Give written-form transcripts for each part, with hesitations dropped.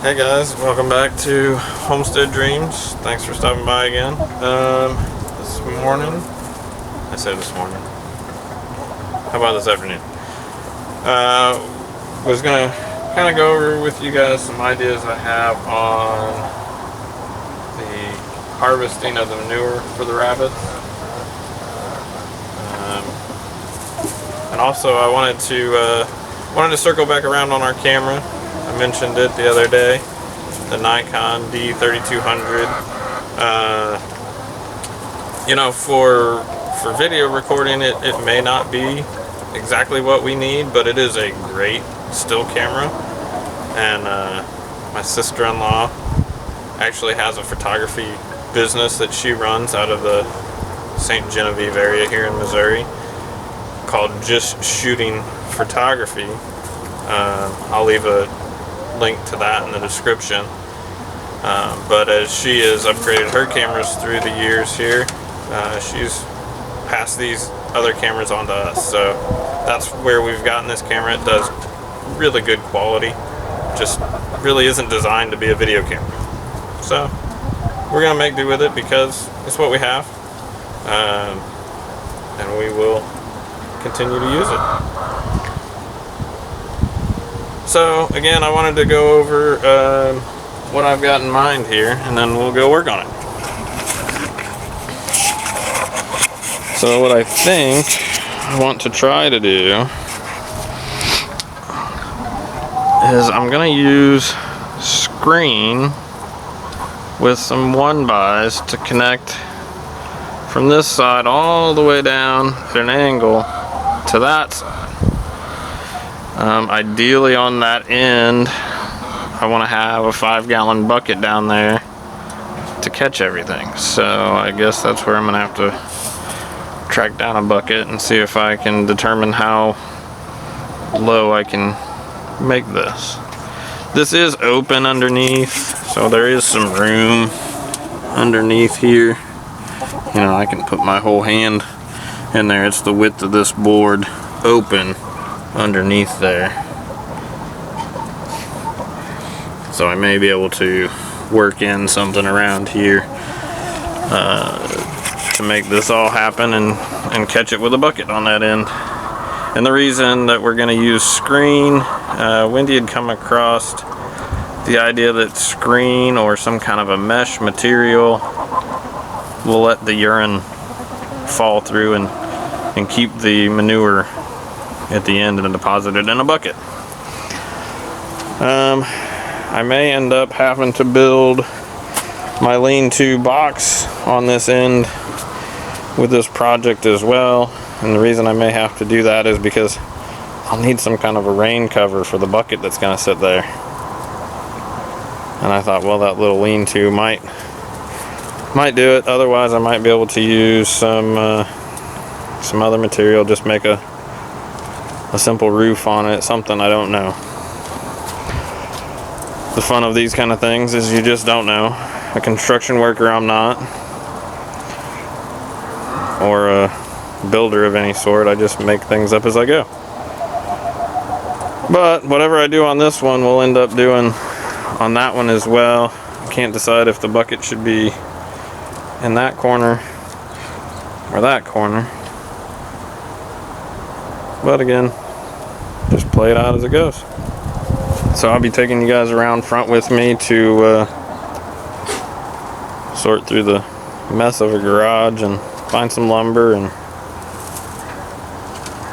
Hey guys, welcome back to Homestead Dreams. Thanks for stopping by again. This morning, I said this morning. How about this afternoon? Was gonna kind of go over with you guys some ideas I have on the harvesting of the manure for the rabbits. And also, I wanted to circle back around on our camera. I mentioned it the other day, the Nikon D3200. For video recording, it may not be exactly what we need, but it is a great still camera. And my sister-in-law actually has a photography business that she runs out of the St. Genevieve area here in Missouri, called Just Shooting Photography. I'll leave a link to that in the description. But as she has upgraded her cameras through the years here, she's passed these other cameras on to us. So that's where we've gotten this camera. It does really good quality, just really isn't designed to be a video camera. So we're gonna make do with it because it's what we have, and we will continue to use it. So again, I wanted to go over what I've got in mind here, and then we'll go work on it. So what I think I want to try to do is I'm going to use screen with some 1x to connect from this side all the way down at an angle to that side. Ideally on that end, I want to have a 5-gallon bucket down there to catch everything. So I guess that's where I'm going to have to track down a bucket and see if I can determine how low I can make this. This is open underneath, so there is some room underneath here. You know, I can put my whole hand in there. It's the width of this board open underneath there, so I may be able to work in something around here to make this all happen and catch it with a bucket on that end. And the reason that we're going to use screen, Wendy had come across the idea that screen or some kind of a mesh material will let the urine fall through and keep the manure at the end and deposit it in a bucket. I may end up having to build my lean-to box on this end with this project as well, and the reason I may have to do that is because I'll need some kind of a rain cover for the bucket that's going to sit there. And I thought, well, that little lean-to might do it. Otherwise I might be able to use some other material, just make a simple roof on it, something, I don't know. The fun of these kind of things is you just don't know. A construction worker I'm not, or a builder of any sort. I just make things up as I go. But whatever I do on this one, we'll end up doing on that one as well. I can't decide if the bucket should be in that corner or that corner. But again, just play it out as it goes. So I'll be taking you guys around front with me to sort through the mess of a garage and find some lumber and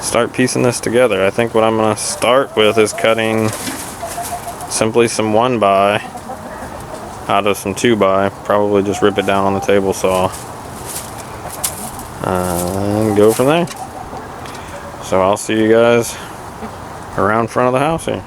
start piecing this together. I think what I'm going to start with is cutting simply some 1x out of some 2x. Probably just rip it down on the table saw and go from there. So I'll see you guys around front of the house here.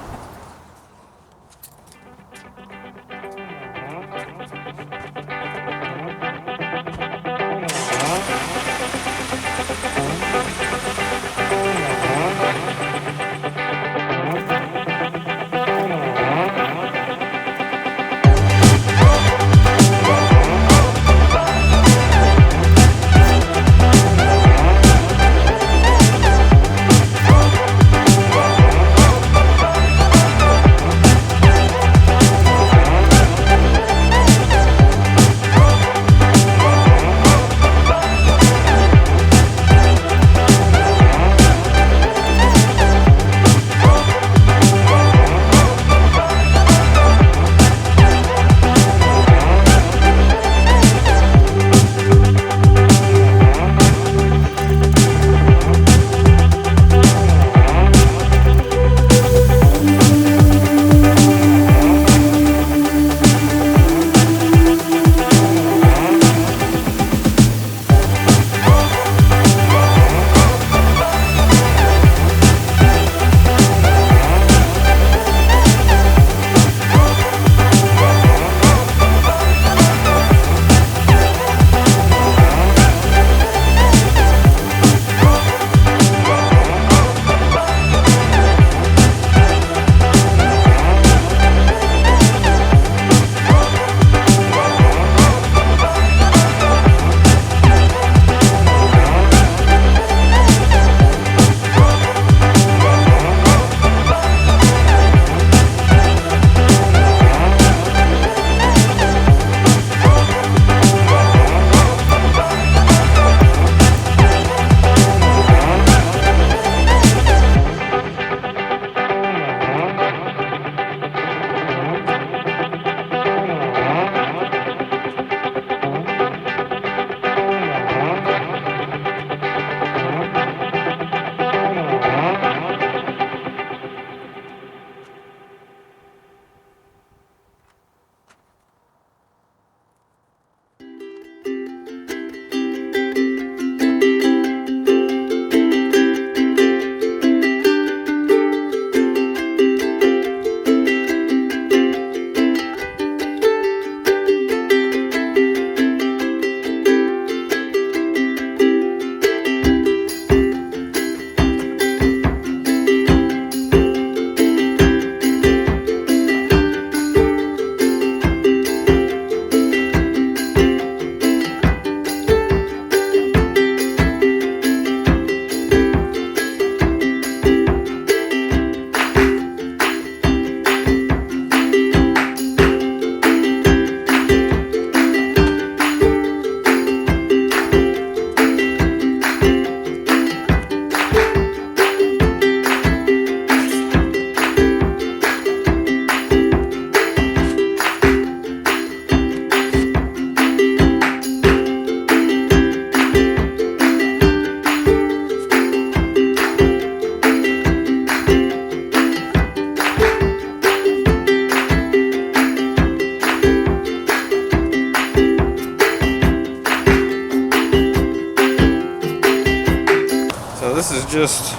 just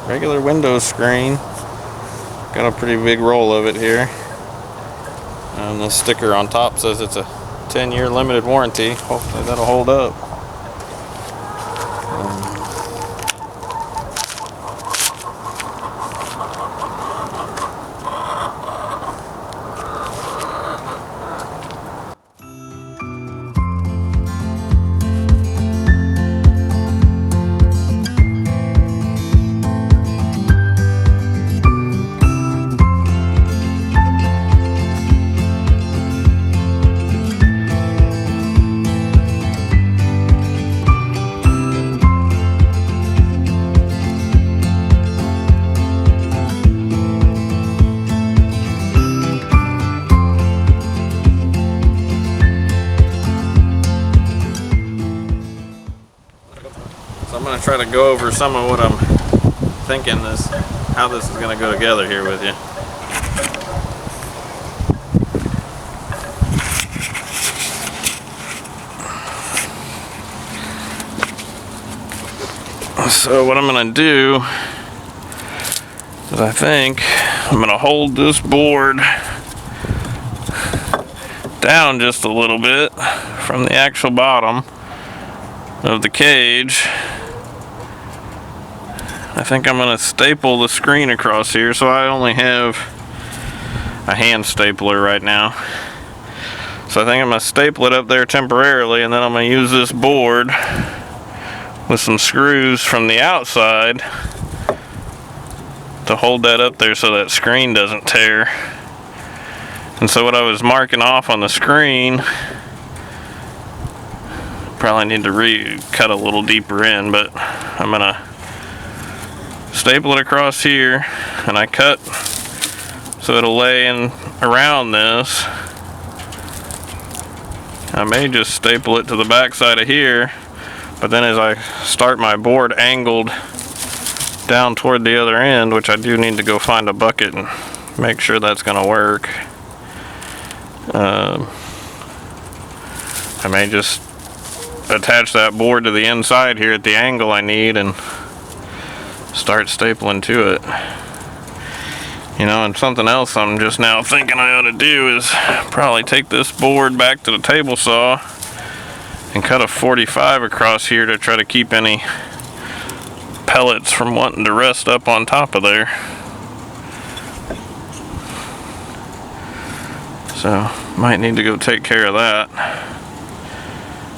regular window screen. Got a pretty big roll of it here. And the sticker on top says it's a 10-year limited warranty. Hopefully that'll hold up. So I'm going to try to go over some of what I'm thinking how this is going to go together here with you. So what I'm going to do is I think I'm going to hold this board down just a little bit from the actual bottom of the cage. I think I'm going to staple the screen across here, so I only have a hand stapler right now. So I think I'm going to staple it up there temporarily, and then I'm going to use this board with some screws from the outside to hold that up there so that screen doesn't tear. And so what I was marking off on the screen, probably need to cut a little deeper in, but I'm going to staple it across here, and I cut so it'll lay in around this. I may just staple it to the back side of here, but then as I start my board angled down toward the other end, which I do need to go find a bucket and make sure that's going to work, I may just attach that board to the inside here at the angle I need and start stapling to it. You know, and something else I'm just now thinking I ought to do is probably take this board back to the table saw and cut a 45 across here to try to keep any pellets from wanting to rest up on top of there. So might need to go take care of that,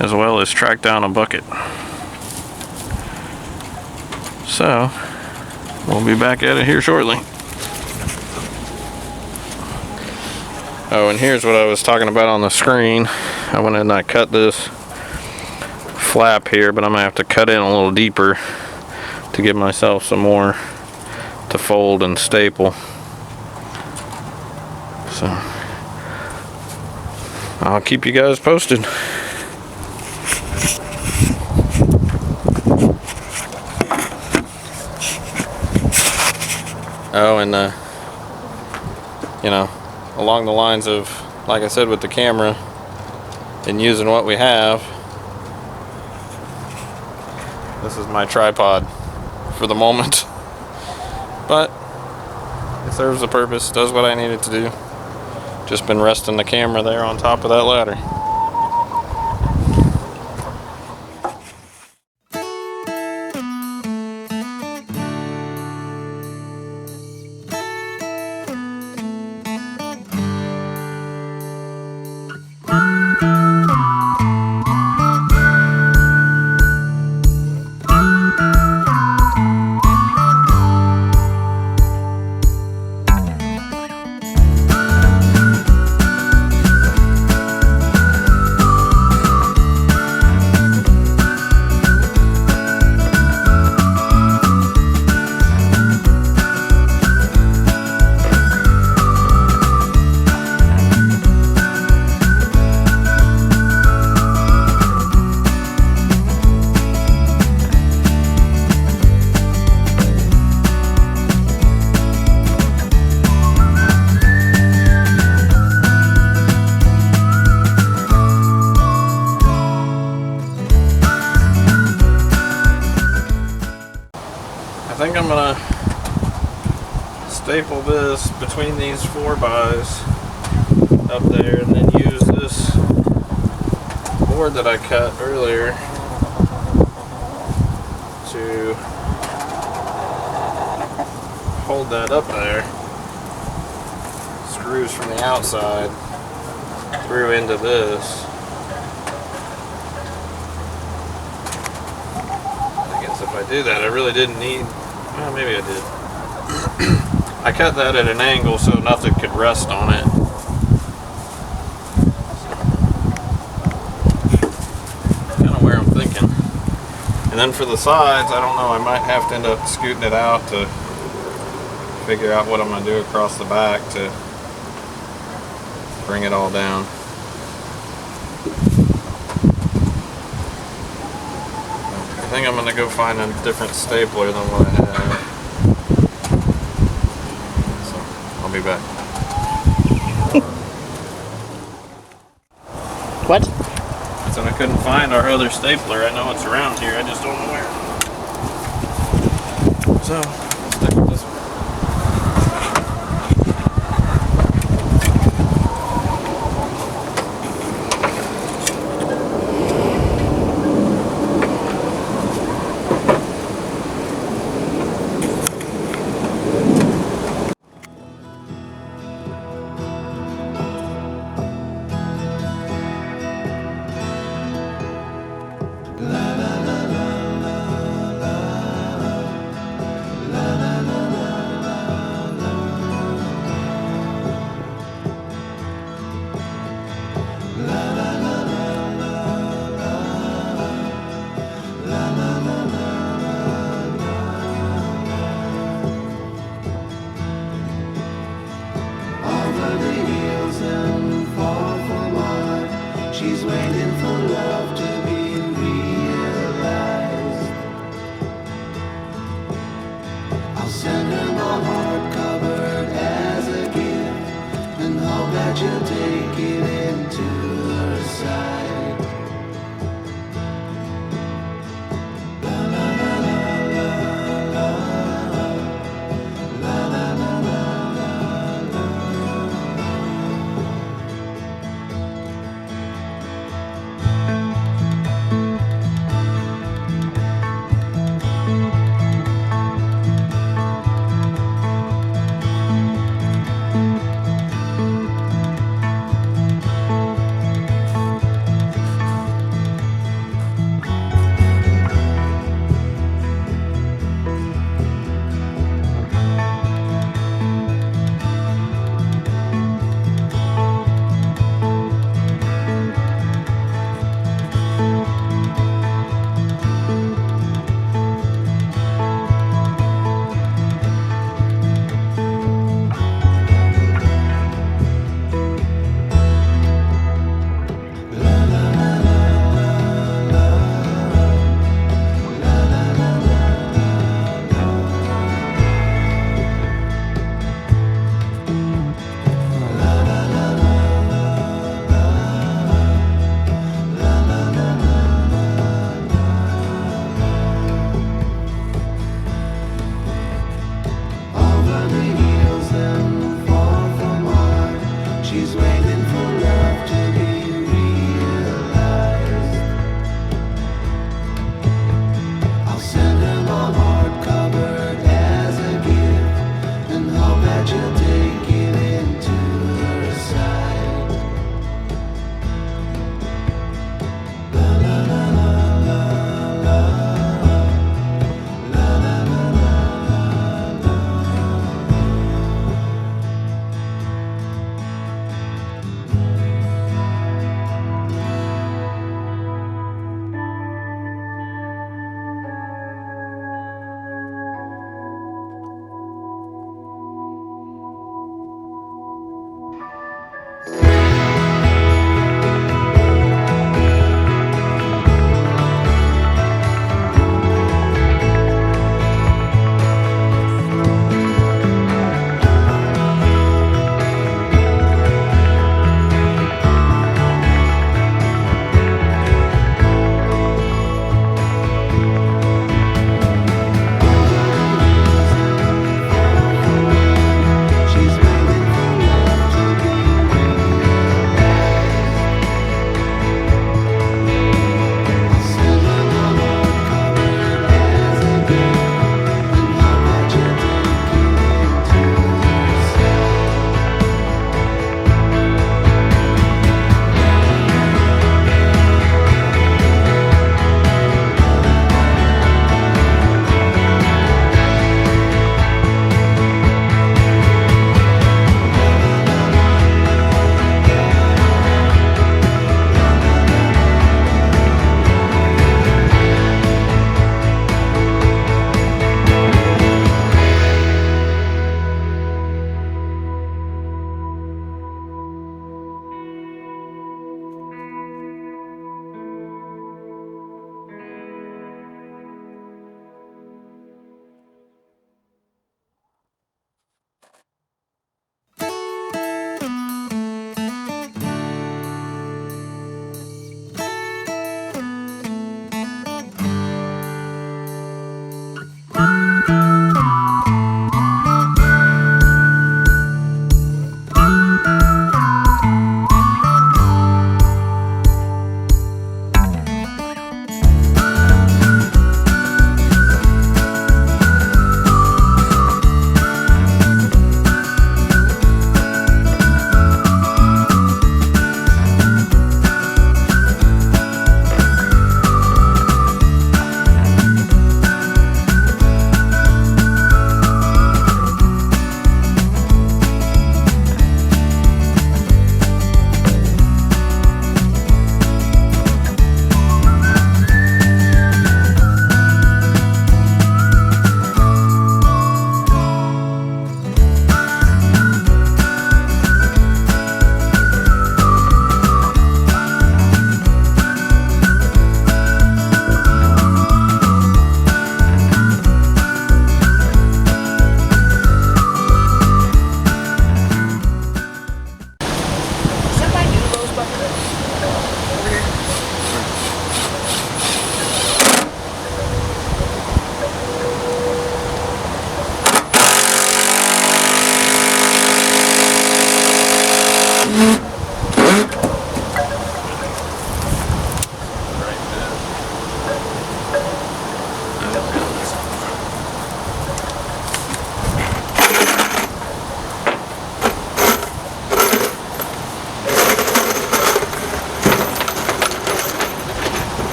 as well as track down a bucket. So we'll be back at it here shortly. Oh, and here's what I was talking about on the screen. I went in and I cut this flap here, but I'm gonna have to cut in a little deeper to give myself some more to fold and staple. So I'll keep you guys posted. Oh, and you know, along the lines of, like I said, with the camera and using what we have, this is my tripod for the moment. But it serves a purpose, does what I need it to do. Just been resting the camera there on top of that ladder. gonna staple this between these 4x up there, and then use this board that I cut earlier to hold that up there. Screws from the outside through into this. I guess if I do that, I really didn't need, well, maybe I did. I cut that at an angle so nothing could rest on it. Kind of where I'm thinking. And then for the sides, I don't know, I might have to end up scooting it out to figure out what I'm going to do across the back to bring it all down. I think I'm going to go find a different stapler than what I have. So, I'll be back. What? So I couldn't find our other stapler. I know it's around here, I just don't know where. So, let's stick with this one. She's waiting for love to be realized. I'll send her my heart covered as a gift, and hope that you'll take it into her side. La la la la la la la la la la. She's waiting for love to be realized. I'll send her my heart covered as a gift, and hope that you'll take it into her side. La la la la la la la la la la.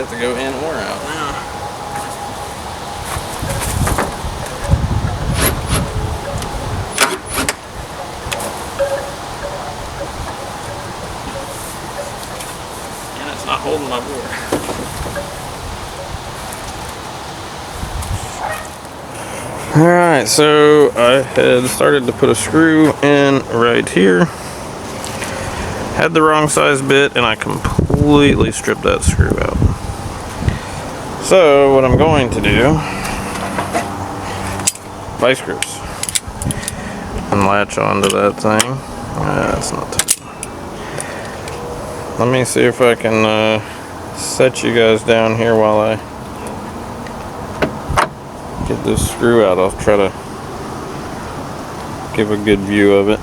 have to go in or out now. And it's not holding my board. Alright, so I had started to put a screw in right here. Had the wrong size bit and I completely stripped that screw out. So what I'm going to do, vice grips, and latch onto that thing. That's not tight. Let me see if I can set you guys down here while I get this screw out. I'll try to give a good view of it.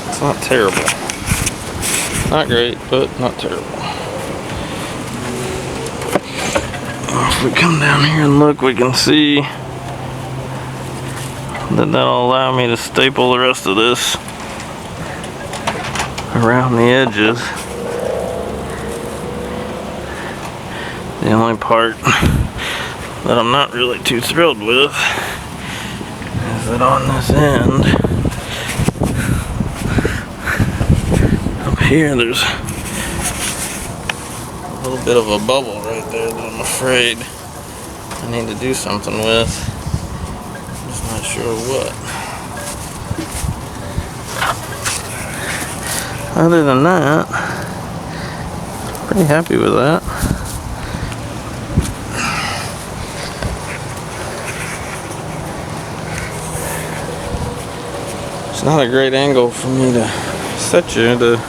It's not terrible. Not great, but not terrible. If we come down here and look, we can see that that'll allow me to staple the rest of this around the edges. The only part that I'm not really too thrilled with is that on this end up here there's a little bit of a bubble right there that I'm afraid I need to do something with. Just not sure what. Other than that, pretty happy with that. It's not a great angle for me to set you to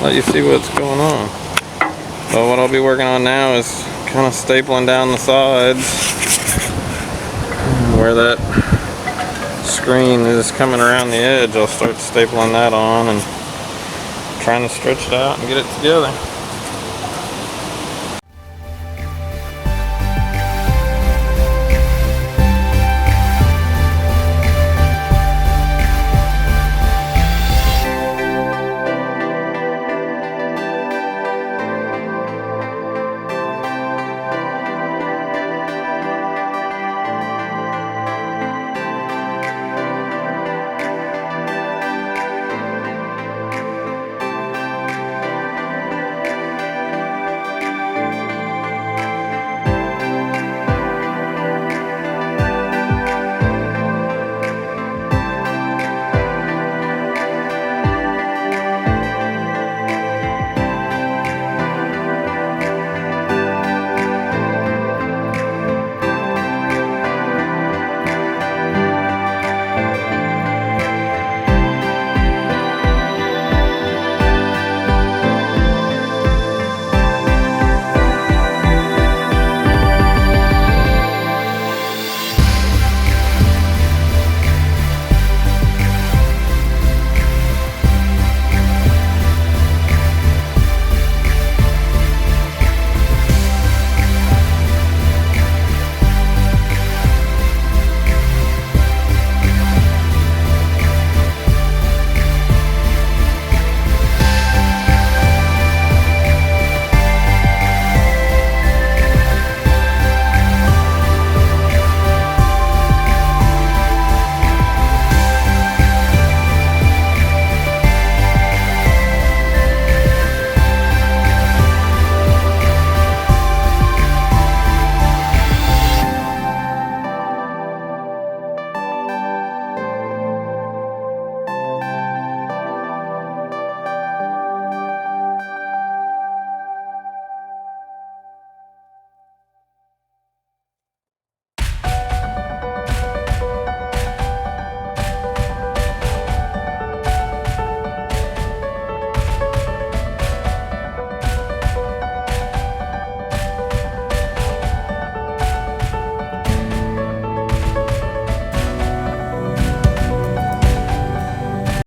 let you see what's going on. But what I'll be working on now is kind of stapling down the sides where that screen is coming around the edge. I'll start stapling that on and trying to stretch it out and get it together.